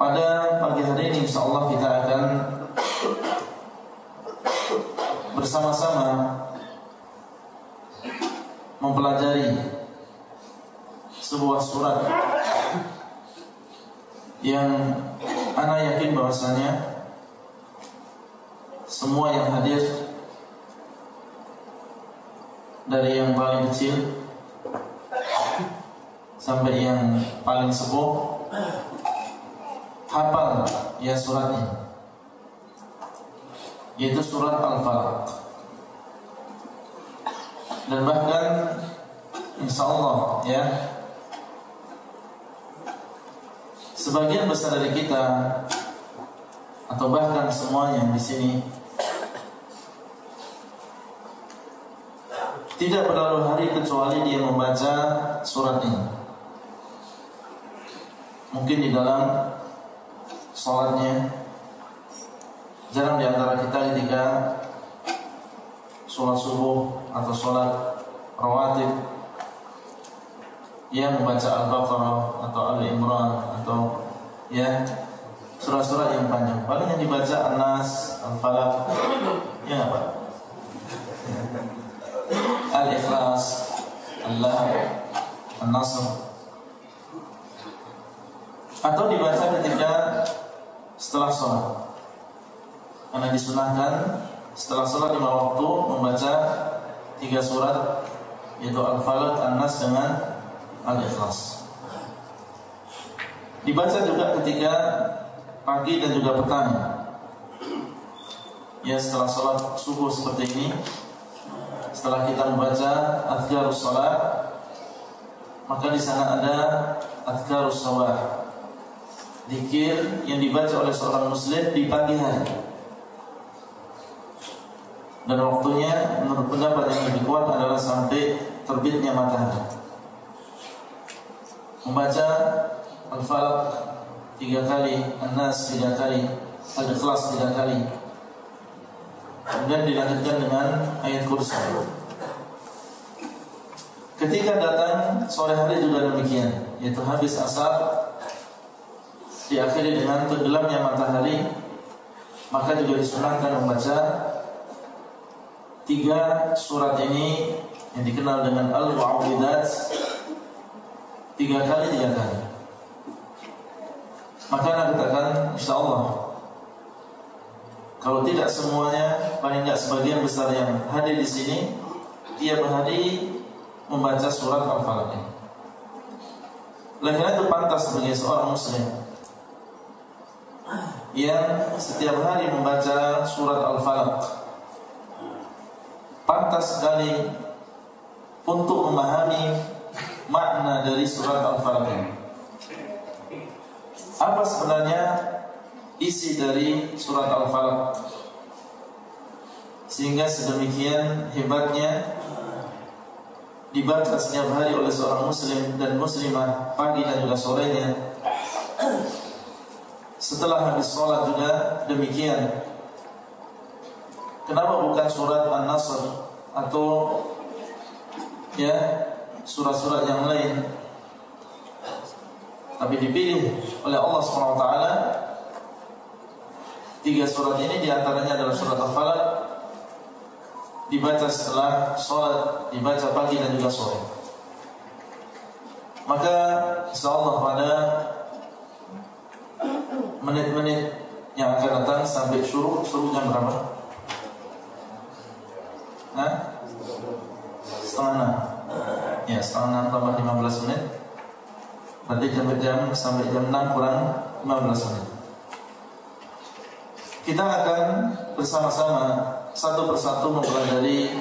Pada pagi hari ini insyaallah kita akan bersama-sama mempelajari sebuah surat yang ana yakin bahwasanya semua yang hadir dari yang paling kecil sampai yang paling sepuh hafal ya suratnya, yaitu surat Al-Falaq. Dan bahkan insyaallah ya, sebagian besar dari kita atau bahkan semuanya di sini tidak berlalu hari kecuali dia membaca surat ini. Mungkin di dalam sholatnya, jarang di antara kita ketika sholat subuh atau sholat rawatib yang membaca Al-Baqarah atau Al-Imran atau ya surah-surah yang panjang. Paling yang dibaca An-Nas, Al-Falaq, ya apa? Al-Ikhlas, Al-Lahab, An-Nasr, atau dibaca ketika setelah sholat. Karena disunahkan setelah sholat 5 waktu membaca 3 surat, yaitu Al-Falaq, An-Nas dengan Al-Ikhlas. Dibaca juga ketika pagi dan juga petang. Ya, setelah sholat subuh seperti ini, setelah kita membaca Adhkarus Shalah, maka di sana ada Adhkarus Sabah, zikir yang dibaca oleh seorang muslim di pagi hari. Dan waktunya menurut pendapat yang lebih kuat adalah sampai terbitnya matahari. Membaca Al-Falaq 3 kali, An-Nas 3 kali, Al-Ikhlas 3 kali, kemudian dilanjutkan dengan ayat kursi. Ketika datang sore hari juga demikian, yaitu habis asar diakhiri dengan tenggelamnya matahari, maka juga disunahkan membaca 3 surat ini yang dikenal dengan Al-Mu'awwidhat 3 kali. Maka nak katakan insyaallah, kalau tidak semuanya, paling tidak sebagian besar yang hadir di sini tiap hari membaca surat Al-Falaq ini. Oleh karena itu pantas bagi seorang muslim yang setiap hari membaca surat Al-Falaq, pantas sekali untuk memahami makna dari surat Al-Falaq ini. Apa sebenarnya isi dari surat Al-Falaq sehingga sedemikian hebatnya dibaca setiap hari oleh seorang muslim dan muslimah pagi dan juga sorenya. Setelah habis sholat juga demikian. Kenapa bukan surat An-Nasr atau ya surat-surat yang lain, tapi dipilih oleh Allah SWT 3 surat ini, diantaranya adalah surat Al-Falaq, dibaca setelah sholat, dibaca pagi dan juga sore. Maka insyaallah pada menit-menit yang akan datang sampai syuruk jam berapa? Setengah 6. Ya, setengah 6 tambah 15 menit. Berarti sampai jam 6 kurang 15 menit. Kita akan bersama-sama satu persatu mempelajari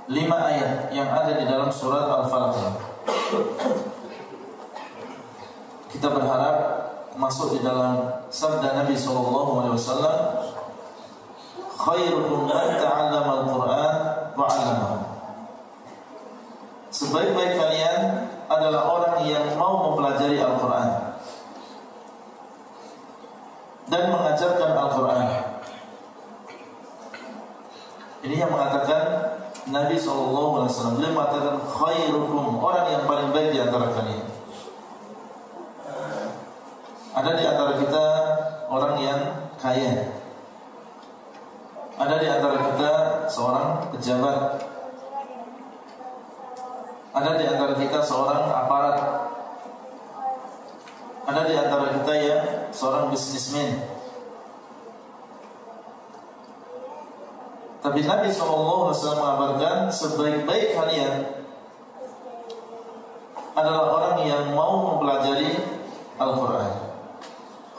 5 ayat yang ada di dalam surat Al-Falaq. Kita berharap masuk di dalam sabda Nabi SAW, khairukum man ta'allama al-Qur'an wa 'allamahu. Sebaik-baik kalian adalah orang yang mau mempelajari Al-Qur'an dan mengajarkan Al-Qur'an. Ini yang mengatakan Nabi SAW. Beliau mengatakan khairukum, orang yang paling baik di antara kalian. Ada di antara kita orang yang kaya. Ada di antara kita seorang pejabat. Ada di antara kita seorang aparat. Ada di antara kita yang seorang bisnismen. Tapi Nabi SAW mengabarkan sebaik-baik kalian adalah orang yang mau mempelajari Al-Quran.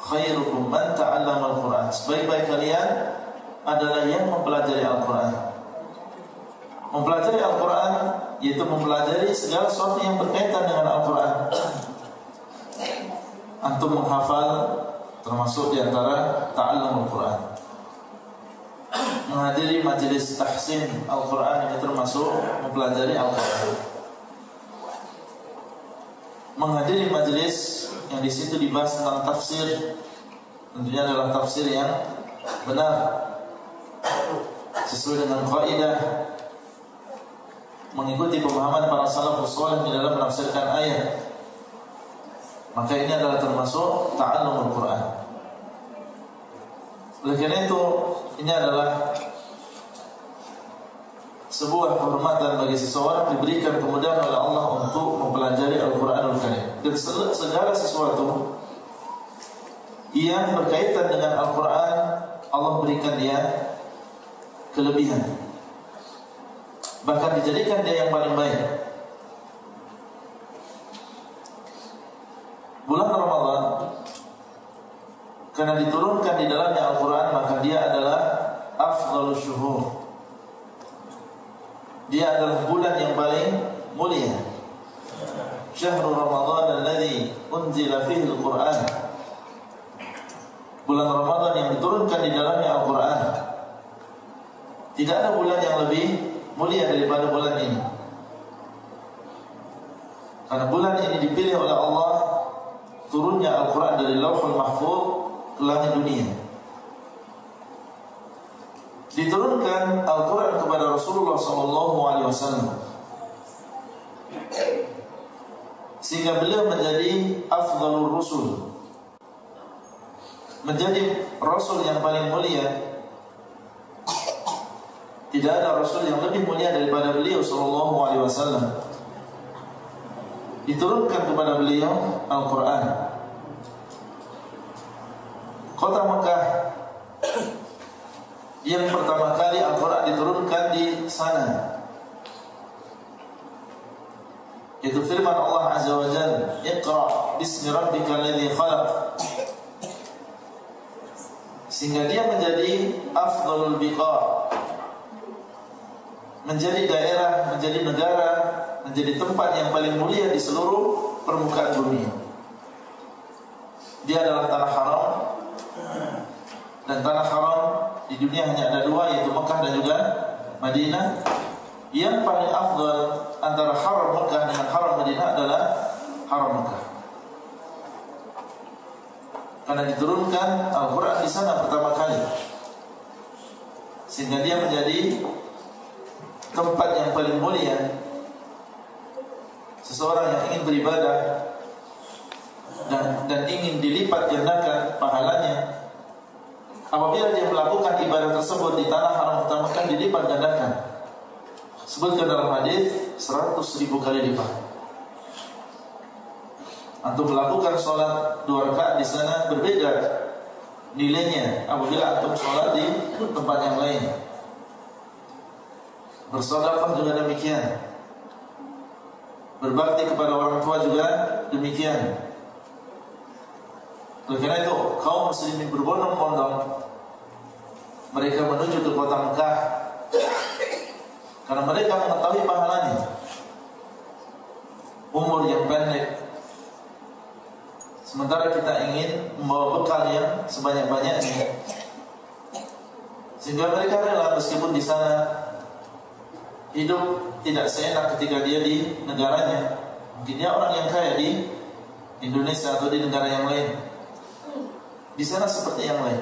Khairukum man ta'allama Al-Quran. Sebaik-baik kalian adalah yang mempelajari Al-Quran. Mempelajari Al-Quran yaitu mempelajari segala sesuatu yang berkaitan dengan Al-Quran. Antum menghafal termasuk di antara ta'allum Al-Quran. Menghadiri majelis tahsin Al-Quran ini termasuk mempelajari Al-Quran. Menghadiri majelis yang di situ dibahas tentang tafsir, tentunya adalah tafsir yang benar sesuai dengan kaidah, mengikuti pemahaman para salafus saleh di dalam menafsirkan ayat. Maka ini adalah termasuk ta'allum Al-Quran. Oleh karena itu, ini adalah sebuah kehormatan bagi seseorang diberikan kemudahan oleh Allah untuk mempelajari Al-Quranul Karim. Dan segala sesuatu yang berkaitan dengan Al-Quran, Allah berikan dia kelebihan, bahkan dijadikan dia yang paling baik. Bulan Ramadan karena diturunkan di dalamnya Al-Quran, maka dia adalah afdhalus syuhur. Dia adalah bulan yang paling mulia. Syahrul Ramadan alladzi unzila fihi Al-Quran. Bulan Ramadan yang diturunkan di dalamnya Al-Quran. Tidak ada bulan yang lebih mulia daripada bulan ini. Karena bulan ini dipilih oleh Allah turunnya Al-Quran dari Lauhul Mahfuz ke langit dunia. Diturunkan Al-Quran kepada Rasulullah SAW, sehingga beliau menjadi afdhalur rusul, menjadi Rasul yang paling mulia. Tidak ada Rasul yang lebih mulia daripada beliau SAW. Diturunkan kepada beliau Al-Quran. Kota Mekah yang pertama kali Al-Quran diturunkan di sana, itu firman Allah Azza wa Jalla, Iqra bismi rabbikal ladzi khalaq. Sehingga dia menjadi afdhalul biqa, menjadi daerah, menjadi negara, menjadi tempat yang paling mulia di seluruh permukaan bumi. Dia adalah tanah haram, dan tanah haram di dunia hanya ada dua, yaitu Mekah dan juga Madinah. Yang paling afdal antara haram Mekah dengan haram Madinah adalah haram Mekah, karena diturunkan Al-Quran di sana pertama kali, sehingga dia menjadi tempat yang paling mulia. Seseorang yang ingin beribadah dan ingin dilipat gandakan pahalanya, apabila dia melakukan ibadah tersebut di tanah haram pertama kali, dilipat gandakan. Sebutkan dalam hadis 100.000 kali lipat. Antum melakukan sholat 2 rakaat di sana berbeda nilainya apabila antum sholat di tempat yang lain. Bersedekah juga demikian. Berbakti kepada orang tua juga demikian. Oleh karena itu, kaum muslimin berbondong-bondong mereka menuju ke kota Mekah, karena mereka mengetahui pahalanya. Umur yang pendek, sementara kita ingin membawa bekal yang sebanyak-banyaknya, sehingga mereka rela meskipun di sana hidup tidak seenak ketika dia di negaranya. Mungkin dia orang yang kaya di Indonesia atau di negara yang lain, di sana seperti yang lain.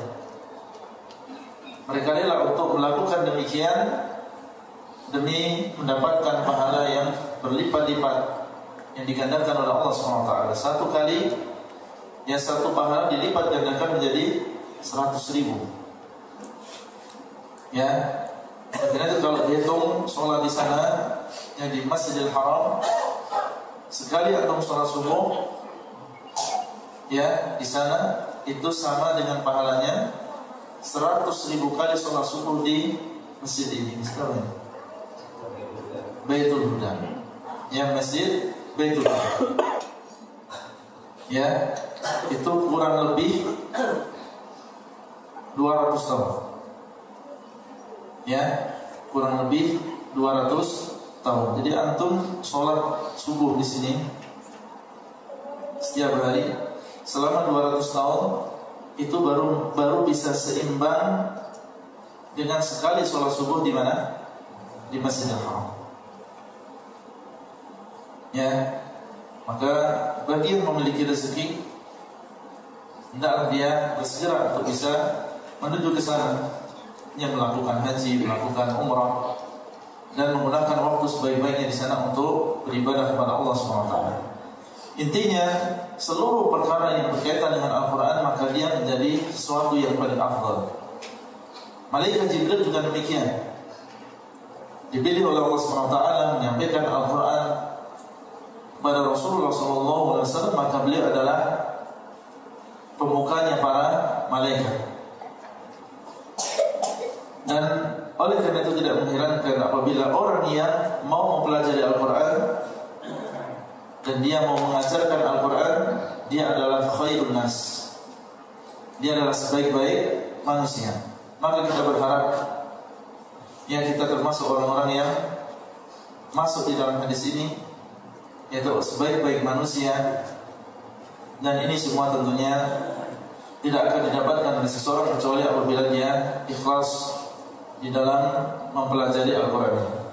Mereka rela untuk melakukan demikian demi mendapatkan pahala yang berlipat-lipat yang digandakan oleh Allah SWT. Satu kali yang satu pahala dilipat gandakan menjadi 100.000. Ya, karena itu kalau dihitung sholat di sana yang di Masjidil Haram, sekali antum sholat subuh ya di sana itu sama dengan pahalanya 100.000 kali sholat subuh di masjid ini. Sekarang Baitul Huda, ya Masjid Baitul Huda. Ya, itu kurang lebih 200 tahun. Ya, kurang lebih 200 tahun. Jadi antum sholat subuh di sini setiap hari selama 200 tahun itu baru bisa seimbang dengan sekali sholat subuh di mana? Di Masjidil Haram. Ya, maka bagi yang memiliki rezeki, hendaklah dia bersegera untuk bisa menuju ke sana, yang melakukan haji, melakukan umrah, dan menggunakan waktu sebaik-baiknya di sana untuk beribadah kepada Allah SWT. Intinya, seluruh perkara yang berkaitan dengan Al-Quran maka dia menjadi sesuatu yang paling afdal. Malaikat Jibril juga demikian, dipilih oleh Allah SWT menyampaikan Al-Quran kepada Rasulullah SAW, maka beliau adalah pemukanya para malaikat. Dan oleh karena itu tidak mengherankan apabila orang yang mau mempelajari Al-Quran dan dia mau mengajarkan Al-Quran, dia adalah khairun nas, dia adalah sebaik-baik manusia. Maka kita berharap yang kita termasuk orang-orang yang masuk di dalam hadis ini, yaitu sebaik-baik manusia. Dan ini semua tentunya tidak akan didapatkan oleh seseorang kecuali apabila dia ikhlas di dalam mempelajari Al-Quran.